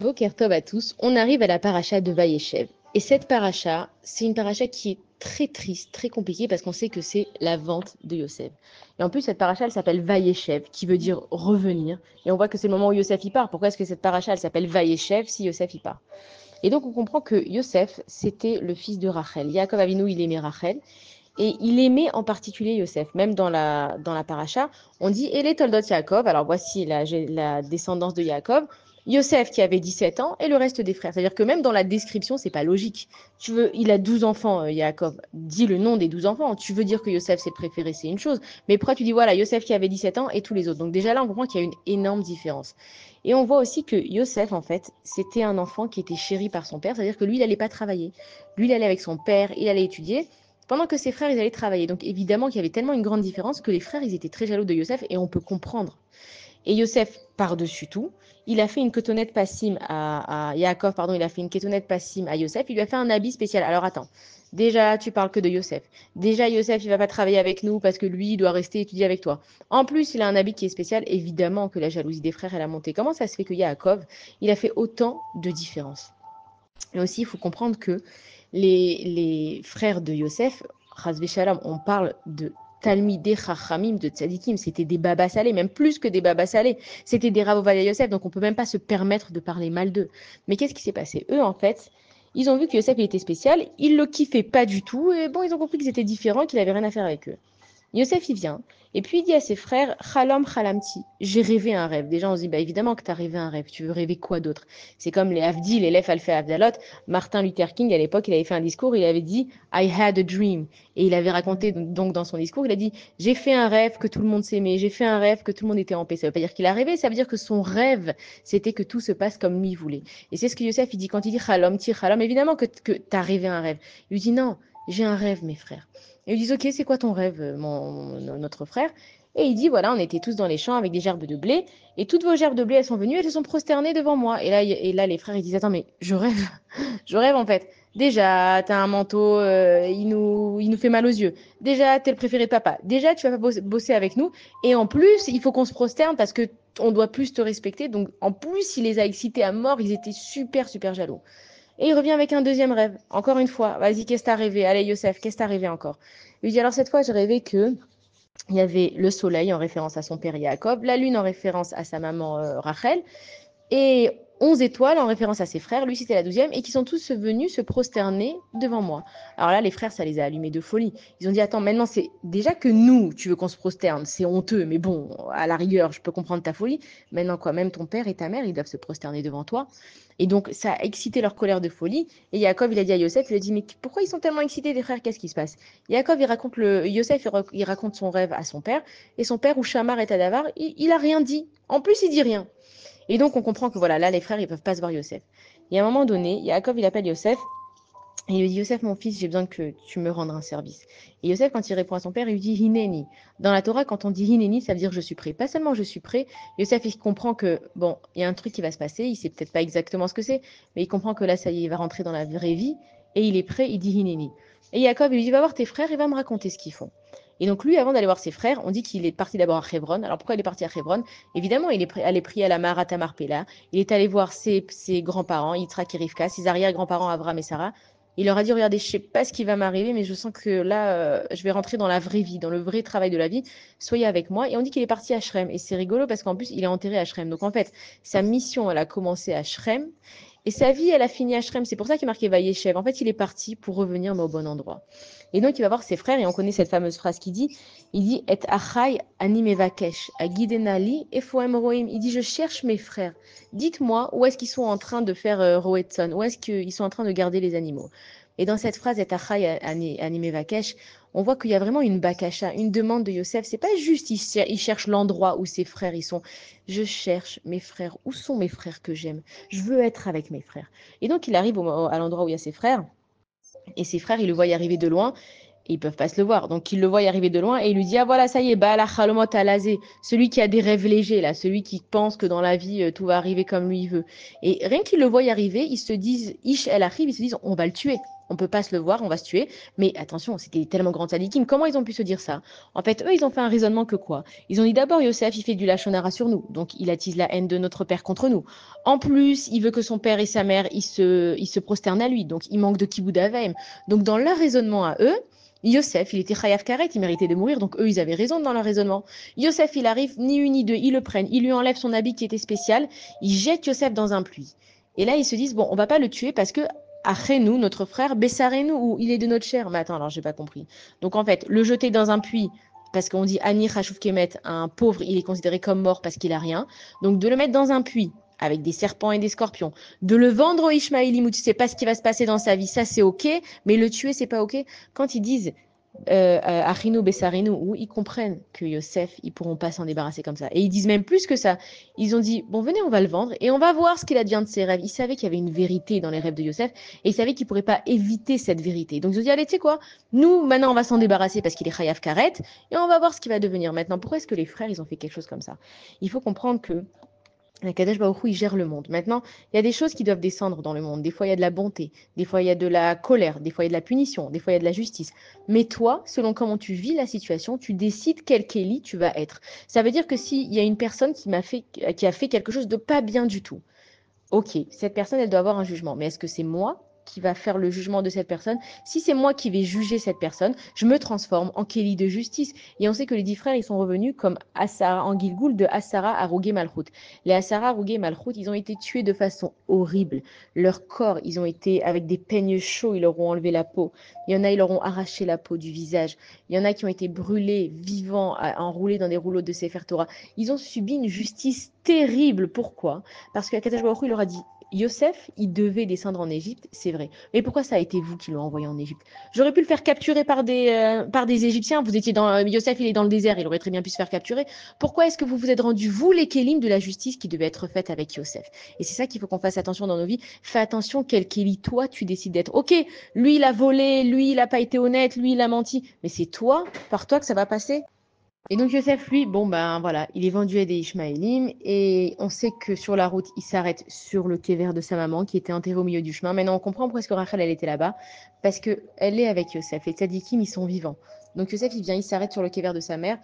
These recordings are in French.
Boker Tov à tous, on arrive à la paracha de Vayeshev. Et cette paracha, c'est une paracha qui est très triste, très compliquée, parce qu'on sait que c'est la vente de Yosef. Et en plus, cette paracha, elle s'appelle Vayeshev, qui veut dire revenir. Et on voit que c'est le moment où Yosef y part. Pourquoi est-ce que cette paracha, elle s'appelle Vayeshev si Yosef y part? Et donc, on comprend que Yosef, c'était le fils de Rachel. Yaakov Avinu, il aimait Rachel. Et il aimait en particulier Yosef. Même dans la paracha, on dit Ele Toldot Yaakov. Alors voici la descendance de Yaakov. Yosef qui avait 17 ans et le reste des frères. C'est-à-dire que même dans la description, c'est pas logique. Tu veux, il a 12 enfants, Yaakov. Dis le nom des 12 enfants. Tu veux dire que Yosef c'est le préféré, c'est une chose. Mais pourquoi tu dis voilà, Yosef qui avait 17 ans et tous les autres. Donc déjà là, on comprend qu'il y a une énorme différence. Et on voit aussi que Yosef, en fait, c'était un enfant qui était chéri par son père. C'est-à-dire que lui, il n'allait pas travailler. Lui, il allait avec son père, il allait étudier pendant que ses frères, ils allaient travailler. Donc évidemment qu'il y avait tellement une grande différence que les frères, ils étaient très jaloux de Yosef et on peut comprendre. Et Yosef, par-dessus tout, il a fait une cotonnette passim à Yaakov, pardon, il a fait une cotonnette passim à Yosef, il lui a fait un habit spécial. Alors attends, déjà, tu parles que de Yosef. Déjà, Yosef, il va pas travailler avec nous parce que lui, il doit rester étudier avec toi. En plus, il a un habit qui est spécial, évidemment que la jalousie des frères, elle a monté. Comment ça se fait que Yaakov, il a fait autant de différences? Et aussi, il faut comprendre que les frères de Yosef, Chazvé Shalom, on parle de Talmidei Chachamim, de Tzadikim, c'était des babas salés, même plus que des babas salés. C'était des Rav Ovadia Yosef, donc on ne peut même pas se permettre de parler mal d'eux. Mais qu'est-ce qui s'est passé? Eux, en fait, ils ont vu que Yosef il était spécial, ils le kiffaient pas du tout, et bon, ils ont compris qu'ils étaient différents, qu'il avait rien à faire avec eux. Yosef, il vient, et puis il dit à ses frères, Chalam Chalamti, j'ai rêvé un rêve. Déjà, on se dit, bah, évidemment que tu as rêvé un rêve, tu veux rêver quoi d'autre? C'est comme les Havdi, les Lef Alpha Avdalot. Martin Luther King, à l'époque, il avait fait un discours, il avait dit, I had a dream. Et il avait raconté, donc dans son discours, il a dit, j'ai fait un rêve que tout le monde s'aimait, j'ai fait un rêve que tout le monde était en paix. Ça veut pas dire qu'il a rêvé, ça veut dire que son rêve, c'était que tout se passe comme lui voulait. Et c'est ce que Yosef, il dit quand il dit Chalam, ti Chalam, évidemment que tu as rêvé un rêve. Il lui dit, non, j'ai un rêve, mes frères. Et ils lui disent, ok, c'est quoi ton rêve, notre frère? Et il dit, voilà, on était tous dans les champs avec des gerbes de blé, et toutes vos gerbes de blé, elles sont venues, elles se sont prosternées devant moi. Et là les frères, ils disent, attends, mais je rêve, je rêve en fait. Déjà, t'as un manteau, il nous fait mal aux yeux. Déjà, t'es le préféré de papa. Déjà, tu vas pas bosser avec nous. Et en plus, il faut qu'on se prosterne parce que on doit plus te respecter. Donc, en plus, il les a excités à mort. Ils étaient super, super jaloux. Et il revient avec un deuxième rêve. Encore une fois, vas-y, qu'est-ce que t'as rêvé? Allez, Youssef, qu'est-ce que t'as rêvé encore? Il lui dit, alors cette fois, j'ai rêvé que il y avait le soleil en référence à son père Jacob, la lune en référence à sa maman Rachel, et 11 étoiles en référence à ses frères, lui c'était la 12e, et qui sont tous venus se prosterner devant moi. Alors là, les frères, ça les a allumés de folie. Ils ont dit, attends, maintenant c'est déjà que nous, tu veux qu'on se prosterne, c'est honteux, mais bon, à la rigueur, je peux comprendre ta folie. Maintenant quoi, même ton père et ta mère, ils doivent se prosterner devant toi. Et donc ça a excité leur colère de folie. Et Jacob, il a dit à Yosef, il a dit, mais pourquoi ils sont tellement excités, les frères, qu'est-ce qui se passe? Jacob, Yosef, il raconte son rêve à son père, et son père, Ouchamar et Tadavar, il a rien dit. En plus, il dit rien. Et donc, on comprend que voilà, là, les frères, ils peuvent pas se voir Yosef. Et à un moment donné, Yaakov, il appelle Yosef, et il lui dit, Yosef, mon fils, j'ai besoin que tu me rendes un service. Et Yosef, quand il répond à son père, il lui dit, Hineni. Dans la Torah, quand on dit Hineni, ça veut dire je suis prêt. Pas seulement je suis prêt, Yosef, il comprend que, bon, il y a un truc qui va se passer, il sait peut-être pas exactement ce que c'est, mais il comprend que là, ça y est, il va rentrer dans la vraie vie, et il est prêt, il dit Hineni. Et Yaakov, il lui dit, va voir tes frères et va me raconter ce qu'ils font. Et donc lui, avant d'aller voir ses frères, on dit qu'il est parti d'abord à Hebron. Alors pourquoi il est parti à Hebron? Évidemment, il est allé prier à la Marat Marpella. Il est allé voir ses grands-parents, Yitzhak et Rivka, ses arrière-grands-parents Avram et Sarah. Il leur a dit, regardez, je sais pas ce qui va m'arriver, mais je sens que là, je vais rentrer dans la vraie vie, dans le vrai travail de la vie. Soyez avec moi. Et on dit qu'il est parti à Shrem. Et c'est rigolo parce qu'en plus, il est enterré à Shrem. Donc en fait, sa mission, elle a commencé à Shrem. Et sa vie, elle a fini à Shrem. C'est pour ça qu'il est marqué Vayeshev. En fait, il est parti pour revenir, mais au bon endroit. Et donc, il va voir ses frères. Et on connaît cette fameuse phrase il dit, Et achai ani mevakesh, agidenali efoem roim. Il dit, je cherche mes frères. Dites-moi où est-ce qu'ils sont en train de faire roetson, où est-ce qu'ils sont en train de garder les animaux. Et dans cette phrase, Et achai ani mevakesh, on voit qu'il y a vraiment une bakasha, une demande de Yosef. C'est pas juste il cherche l'endroit où ses frères ils sont. Je cherche mes frères. Où sont mes frères que j'aime? Je veux être avec mes frères. Et donc il arrive à l'endroit où il y a ses frères. Et ses frères, ils le voient arriver de loin. Et ils peuvent pas se le voir. Donc il le voit arriver de loin et il lui dit, ah voilà, ça y est, bah la chalomot alazé, celui qui a des rêves légers là, celui qui pense que dans la vie tout va arriver comme lui veut. Et rien qu'ils le voient arriver, ils se disent, ish elle arrive, ils se disent, on va le tuer. on peut pas se le voir, on va se tuer. Mais attention, c'était tellement grand tzadikim, comment ils ont pu se dire ça? En fait, eux, ils ont fait un raisonnement que quoi? Ils ont dit d'abord, Yosef, il fait du lachon hara sur nous, donc il attise la haine de notre père contre nous. En plus, il veut que son père et sa mère, ils se prosternent à lui, donc il manque de kibbout avim. Donc dans leur raisonnement à eux, Yosef, il était chayav karet, il méritait de mourir, donc eux, ils avaient raison dans leur raisonnement. Yosef, il arrive, ni une ni deux, ils le prennent, ils lui enlèvent son habit qui était spécial, ils jettent Yosef dans un puits. Et là, ils se disent, bon, on va pas le tuer parce que Achénou, notre frère, Bessarenu, ou il est de notre chair. Mais attends, alors j'ai pas compris. Donc en fait, le jeter dans un puits, parce qu'on dit Ani Chachouf Kemet, un pauvre, il est considéré comme mort parce qu'il a rien. Donc de le mettre dans un puits avec des serpents et des scorpions, de le vendre aux Ishmaélim où tu sais pas ce qui va se passer dans sa vie, ça c'est ok, mais le tuer c'est pas ok. Quand ils disent Achinu Bessarinu, où ils comprennent que Yosef, ils pourront pas s'en débarrasser comme ça. Et ils disent même plus que ça. Ils ont dit, bon, venez, on va le vendre et on va voir ce qu'il advient de ses rêves. Ils savaient qu'il y avait une vérité dans les rêves de Yosef et ils savaient qu'ils pourraient pas éviter cette vérité. Donc ils ont dit, allez, tu sais quoi, nous, maintenant, on va s'en débarrasser parce qu'il est Chayav Karet et on va voir ce qu'il va devenir maintenant. Pourquoi est-ce que les frères, ils ont fait quelque chose comme ça? Il faut comprendre que Kadesh Baruch Hu, il gère le monde. Maintenant, il y a des choses qui doivent descendre dans le monde. Des fois, il y a de la bonté, des fois, il y a de la colère, des fois, il y a de la punition, des fois, il y a de la justice. Mais toi, selon comment tu vis la situation, tu décides quel Kéli tu vas être. Ça veut dire que s'il y a une personne qui a fait quelque chose de pas bien du tout, ok, cette personne, elle doit avoir un jugement. Mais est-ce que c'est moi qui va faire le jugement de cette personne? Si c'est moi qui vais juger cette personne, je me transforme en Kéli de justice. Et on sait que les 10 frères, ils sont revenus comme Assara en Gilgoul de Assara à Rougé Malchut. Les Assara, Rougé Malchut, ils ont été tués de façon horrible. Leur corps, ils ont été avec des peignes chauds, ils leur ont enlevé la peau. Il y en a, ils leur ont arraché la peau du visage. Il y en a qui ont été brûlés, vivants, enroulés dans des rouleaux de Sefer Torah. Ils ont subi une justice terrible. Pourquoi? Parce que Akadosh Baruch Hu, il leur a dit, Yosef, il devait descendre en Égypte, c'est vrai. Mais pourquoi ça a été vous qui l'avez envoyé en Égypte? J'aurais pu le faire capturer par des Égyptiens. Vous étiez dans Yosef, il est dans le désert, il aurait très bien pu se faire capturer. Pourquoi est-ce que vous vous êtes rendu, vous, les Kélim de la justice qui devait être faite avec Yosef? Et c'est ça qu'il faut qu'on fasse attention dans nos vies. Fais attention quel Kéli, toi, tu décides d'être. Ok, lui, il a volé, lui, il n'a pas été honnête, lui, il a menti. Mais c'est toi, par toi, que ça va passer. Et donc Yosef, lui, bon ben voilà, il est vendu à des Ishmaélim et on sait que sur la route, il s'arrête sur le kéver de sa maman qui était enterré au milieu du chemin. Maintenant, on comprend pourquoi est-ce que Rachel, elle était là-bas, parce que elle est avec Yosef. Les tzadikim, ils sont vivants. Donc Yosef, il vient, il s'arrête sur le kéver de sa mère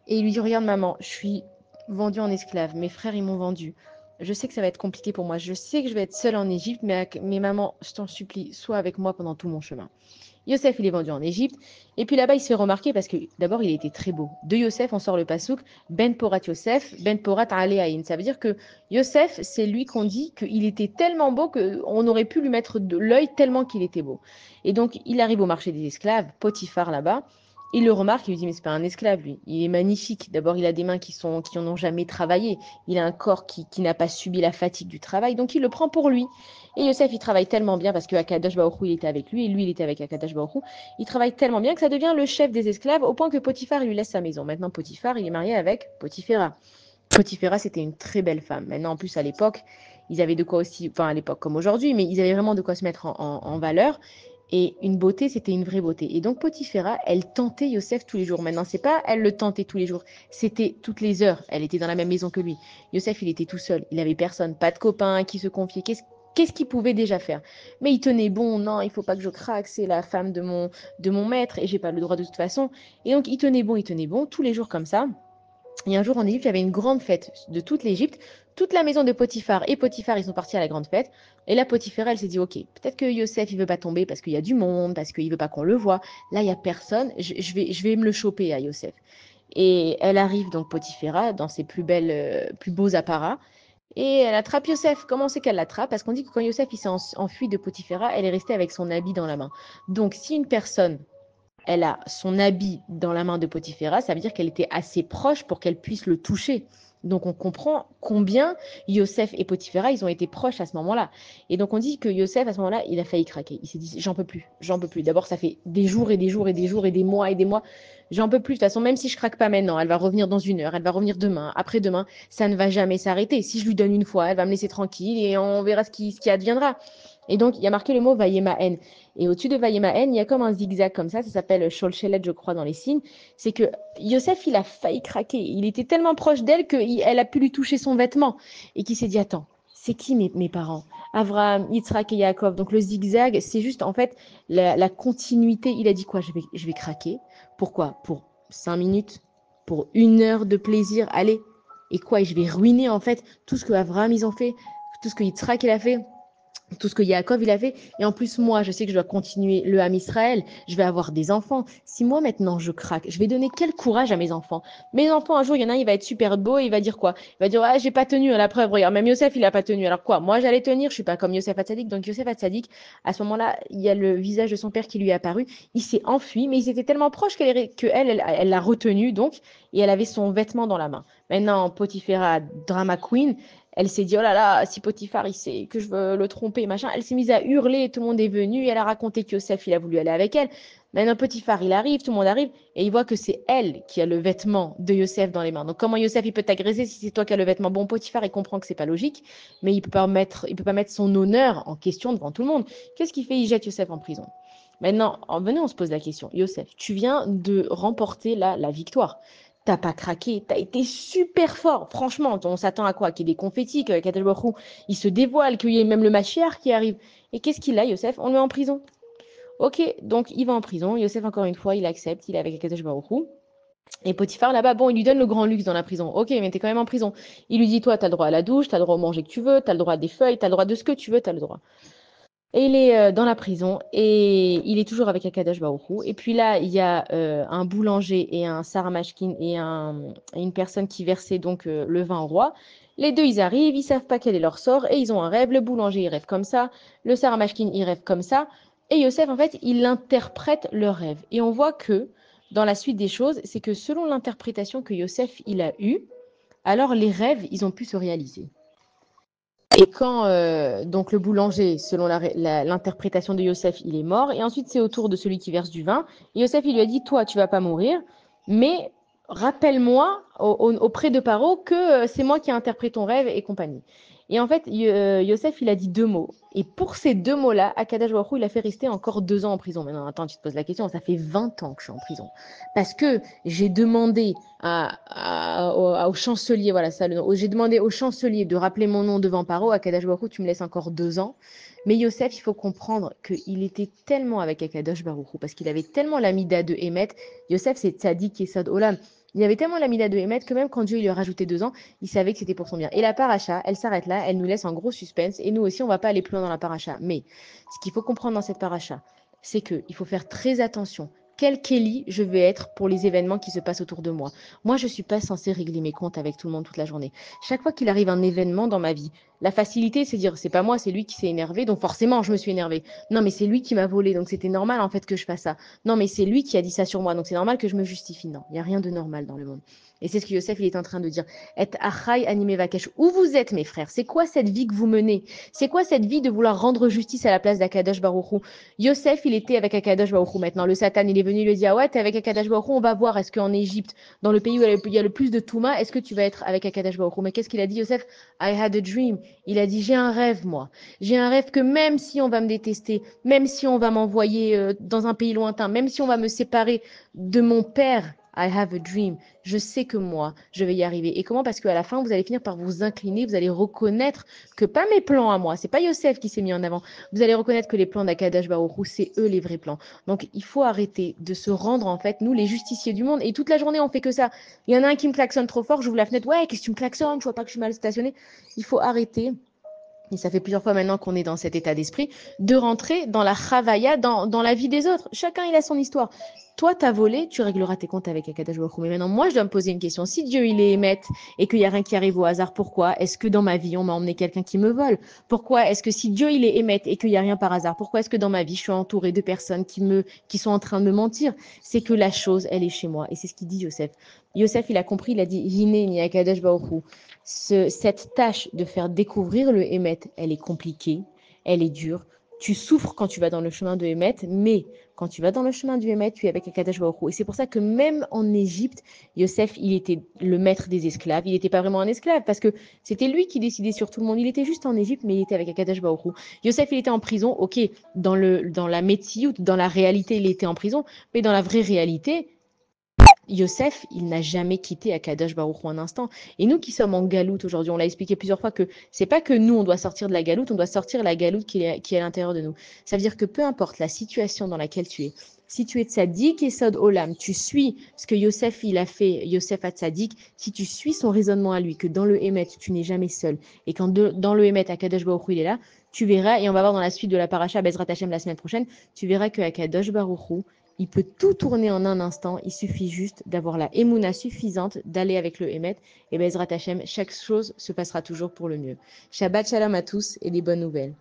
et il lui dit, regarde maman, je suis vendu en esclave, mes frères, ils m'ont vendu. Je sais que ça va être compliqué pour moi, je sais que je vais être seule en Égypte, mais maman, je t'en supplie, sois avec moi pendant tout mon chemin. Yosef, il est vendu en Égypte. Et puis là-bas, il se fait remarquer parce que d'abord, il était très beau. De Yosef, on sort le pasouk, Ben Porat Yosef, Ben Porat Aleaïn. Ça veut dire que Yosef, c'est lui qu'on dit qu'il était tellement beau qu'on aurait pu lui mettre de l'œil tellement qu'il était beau. Et donc, il arrive au marché des esclaves, Potiphar là-bas. Il le remarque, il lui dit, mais c'est pas un esclave, lui. Il est magnifique. D'abord, il a des mains qui en ont jamais travaillé. Il a un corps qui n'a pas subi la fatigue du travail. Donc, il le prend pour lui. Et Yosef, il travaille tellement bien parce que Akadosh Baruch Hu, il était avec lui et lui, il était avec Akadosh Baruch Hu. Il travaille tellement bien que ça devient le chef des esclaves au point que Potiphar, il lui laisse sa maison. Maintenant, Potiphar, il est marié avec Potiphéra. Potiphéra, c'était une très belle femme. Maintenant, en plus, à l'époque, ils avaient de quoi aussi, enfin, à l'époque comme aujourd'hui, mais ils avaient vraiment de quoi se mettre en valeur. Et une beauté, c'était une vraie beauté. Et donc, Potiphéra, elle tentait Yosef tous les jours. Maintenant, c'est pas elle le tentait tous les jours, c'était toutes les heures. Elle était dans la même maison que lui. Yosef, il était tout seul. Il avait personne, pas de copain qui se confiait. Qu'est-ce qu'il pouvait déjà faire? Mais il tenait bon, non, il faut pas que je craque, c'est la femme de mon maître et j'ai pas le droit de toute façon. Et donc, il tenait bon, tous les jours comme ça. Et un jour en Égypte, il y avait une grande fête de toute l'Égypte. Toute la maison de Potiphar et Potiphar, ils sont partis à la grande fête. Et là, Potiphar, elle s'est dit, ok, peut-être que Yosef, il veut pas tomber parce qu'il y a du monde, parce qu'il veut pas qu'on le voit. Là, il y a personne. Je vais me le choper à Yosef. Et elle arrive donc Potiphar dans ses plus beaux apparats. Et elle attrape Yosef. Comment c'est qu'elle l'attrape? Parce qu'on dit que quand Yosef il s'est enfui de Potiphar, elle est restée avec son habit dans la main. Donc, si une personne elle a son habit dans la main de Potiphéra, ça veut dire qu'elle était assez proche pour qu'elle puisse le toucher. Donc on comprend combien Yosef et Potiphéra, ils ont été proches à ce moment-là. Et donc on dit que Yosef, à ce moment-là, il a failli craquer. Il s'est dit, j'en peux plus, j'en peux plus. D'abord, ça fait des jours et des jours et des jours et des mois. J'en peux plus. De toute façon, même si je craque pas maintenant, elle va revenir dans une heure, elle va revenir demain, après-demain, ça ne va jamais s'arrêter. Si je lui donne une fois, elle va me laisser tranquille et on verra ce qui adviendra. Et donc, il y a marqué le mot Vayemaen. Et au-dessus de Vayemaen, il y a comme un zigzag comme ça s'appelle Sholchelet, je crois, dans les signes. C'est que Yosef, il a failli craquer. Il était tellement proche d'elle qu'elle a pu lui toucher son vêtement. Et qui s'est dit, attends, c'est qui mes parents? Abraham, Yitzhak et Yaakov. Donc le zigzag, c'est juste en fait la continuité. Il a dit quoi? Je vais craquer. Pourquoi? Pour 5 minutes? Pour 1 heure de plaisir? Allez. Et quoi? Et je vais ruiner en fait tout ce que Abraham ils ont fait, tout ce que Yitzhak il a fait, tout ce que Yaakov il a fait. Et en plus, moi, je sais que je dois continuer le Ham Israël. Je vais avoir des enfants. Si moi, maintenant, je craque, je vais donner quel courage à mes enfants? Mes enfants, un jour, il y en a un, il va être super beau et il va dire quoi? Il va dire, ah, j'ai pas tenu à la preuve. Regarde, même Yosef, il a pas tenu. Alors quoi? Moi, j'allais tenir. Je suis pas comme Yosef Hatzadik. Donc, Yosef Hatzadik, à ce moment-là, il y a le visage de son père qui lui est apparu. Il s'est enfui, mais ils étaient tellement proches elle l'a retenu, donc, et elle avait son vêtement dans la main. Maintenant, Potiphéra, drama queen, elle s'est dit, oh là là, si Potiphar, il sait que je veux le tromper, machin. Elle s'est mise à hurler, tout le monde est venu, et elle a raconté que Yosef, il a voulu aller avec elle. Maintenant, Potiphar, il arrive, tout le monde arrive, et il voit que c'est elle qui a le vêtement de Yosef dans les mains. Donc, comment Yosef, il peut t'agresser si c'est toi qui as le vêtement? Bon, Potiphar, il comprend que c'est pas logique, mais il peut pas mettre son honneur en question devant tout le monde. Qu'est-ce qu'il fait? Il jette Yosef en prison. Maintenant, venez, on se pose la question. Yosef, tu viens de remporter la victoire. T'as pas craqué, t'as été super fort. Franchement, on s'attend à quoi? Qu'il y ait des confettis, que Kadosh Baruch Hu, il se dévoile, qu'il y ait même le Mashiach qui arrive. Et qu'est-ce qu'il a, Yosef? On le met en prison. Ok, donc il va en prison. Yosef, encore une fois, il accepte, il est avec Kadosh Baruch Hu. Et Potiphar, là-bas, bon, il lui donne le grand luxe dans la prison. Ok, mais t'es quand même en prison. Il lui dit, toi, t'as le droit à la douche, t'as le droit au manger que tu veux, t'as le droit à des feuilles, t'as le droit de ce que tu veux, t'as le droit. Et il est dans la prison et il est toujours avec Akadosh Baruch Hu. Et puis là, il y a un boulanger et un Saramashkin et une personne qui versait donc le vin au roi. Les deux, ils arrivent, ils savent pas quel est leur sort et ils ont un rêve. Le boulanger, il rêve comme ça. Le Saramashkin, il rêve comme ça. Et Yosef, en fait, il interprète leur rêve. Et on voit que dans la suite des choses, c'est que selon l'interprétation que Yosef il a eue, alors les rêves, ils ont pu se réaliser. Et quand donc le boulanger, selon l'interprétation de Yosef, il est mort, et ensuite c'est au tour de celui qui verse du vin. Et Yosef, il lui a dit, toi, tu vas pas mourir, mais rappelle-moi auprès de Paro que c'est moi qui ai interprété ton rêve et compagnie. Et en fait, Yosef, il a dit 2 mots. Et pour ces 2 mots-là, Akadosh Baruch Hu, il a fait rester encore 2 ans en prison. Maintenant, attends, tu te poses la question, ça fait 20 ans que je suis en prison. Parce que j'ai demandé au chancelier, voilà ça le nom. J'ai demandé au chancelier de rappeler mon nom devant Paro. Akadosh Baruch Hu, tu me laisses encore 2 ans. Mais Yosef, il faut comprendre qu'il était tellement avec Akadosh Baruch Hu, parce qu'il avait tellement l'amida de Hémet. Yosef, c'est Tzadik et Sad Olam. Il avait tellement l'amida de Hémet que même quand Dieu lui a rajouté 2 ans, il savait que c'était pour son bien. Et la paracha, elle s'arrête là, elle nous laisse en gros suspense. Et nous aussi, on ne va pas aller plus loin dans la paracha. Mais ce qu'il faut comprendre dans cette paracha, c'est qu'il faut faire très attention. Quel Kelly je vais être pour les événements qui se passent autour de moi. Moi, je ne suis pas censée régler mes comptes avec tout le monde toute la journée. Chaque fois qu'il arrive un événement dans ma vie, la facilité, c'est dire, c'est pas moi, c'est lui qui s'est énervé, donc forcément, je me suis énervée. Non, mais c'est lui qui m'a volé, donc c'était normal en fait que je fasse ça. Non, mais c'est lui qui a dit ça sur moi, donc c'est normal que je me justifie. Non, il n'y a rien de normal dans le monde. Et c'est ce que Yosef il est en train de dire. Et achai animé vakesh. Où vous êtes, mes frères? C'est quoi cette vie que vous menez? C'est quoi cette vie de vouloir rendre justice à la place d'Akadosh Baruch Hu? Yosef, il était avec Akadosh Baruch Hu. Maintenant, le Satan, il est venu lui dire, ouais, t'es avec Akadosh Baruch Hu, on va voir, est-ce qu'en Égypte, dans le pays où il y a le plus de Touma, est-ce que tu vas être avec Akadosh Baruch Hu? Mais qu'est-ce qu'il a dit, Yosef? I had a dream. Il a dit, j'ai un rêve, moi. J'ai un rêve que même si on va me détester, même si on va m'envoyer dans un pays lointain, même si on va me séparer de mon père, I have a dream. Je sais que moi, je vais y arriver. Et comment? Parce qu'à la fin, vous allez finir par vous incliner, vous allez reconnaître que pas mes plans à moi, c'est pas Yosef qui s'est mis en avant. Vous allez reconnaître que les plans d'Akadash Baruch Hu, c'est eux les vrais plans. Donc, il faut arrêter de se rendre, en fait, nous, les justiciers du monde. Et toute la journée, on fait que ça. Il y en a un qui me klaxonne trop fort, j'ouvre la fenêtre. Ouais, qu'est-ce que tu me klaxonnes? Je vois pas que je suis mal stationné. Il faut arrêter, et ça fait plusieurs fois maintenant qu'on est dans cet état d'esprit, de rentrer dans la chavaya, dans la vie des autres. Chacun, il a son histoire. Toi, t'as volé, tu régleras tes comptes avec Akadosh Baruch Hu. Mais maintenant, moi, je dois me poser une question. Si Dieu, il est émette et qu'il n'y a rien qui arrive au hasard, pourquoi est-ce que dans ma vie, on m'a emmené quelqu'un qui me vole? Pourquoi est-ce que si Dieu, il est émette et qu'il n'y a rien par hasard, pourquoi est-ce que dans ma vie, je suis entourée de personnes qui sont en train de me mentir? C'est que la chose, elle est chez moi. Et c'est ce qu'il dit Yosef. Yosef, il a compris, il a dit, Hine ni Akadosh Baruch Hu. Cette tâche de faire découvrir le Hémet, elle est compliquée, elle est dure. Tu souffres quand tu vas dans le chemin de Hémet, mais quand tu vas dans le chemin du Hémet, tu es avec Akadosh Baruch Hu. Et c'est pour ça que même en Égypte, Yosef, il était le maître des esclaves. Il n'était pas vraiment un esclave parce que c'était lui qui décidait sur tout le monde. Il était juste en Égypte, mais il était avec Akadosh Baruch Hu. Yosef, il était en prison. Ok, dans la métiout, dans la réalité, il était en prison, mais dans la vraie réalité, Yosef, il n'a jamais quitté Akadosh Baruch Hu un instant. Et nous qui sommes en galoute aujourd'hui, on l'a expliqué plusieurs fois que c'est pas que nous, on doit sortir de la galoute, on doit sortir la galoute qui est à l'intérieur de nous. Ça veut dire que peu importe la situation dans laquelle tu es, si tu es tzaddik et sod olam, tu suis ce que Yosef il a fait, Yosef a tzaddik, si tu suis son raisonnement à lui, que dans le Hémet, tu n'es jamais seul, et quand dans le Hémet, Akadosh Baruch Hu, il est là, tu verras, et on va voir dans la suite de la paracha Bezrat Hashem la semaine prochaine, tu verras que Akadosh Baruch Hu, il peut tout tourner en un instant. Il suffit juste d'avoir la émouna suffisante, d'aller avec le Hémet. Et Bezrat Hashem, chaque chose se passera toujours pour le mieux. Shabbat shalom à tous et des bonnes nouvelles.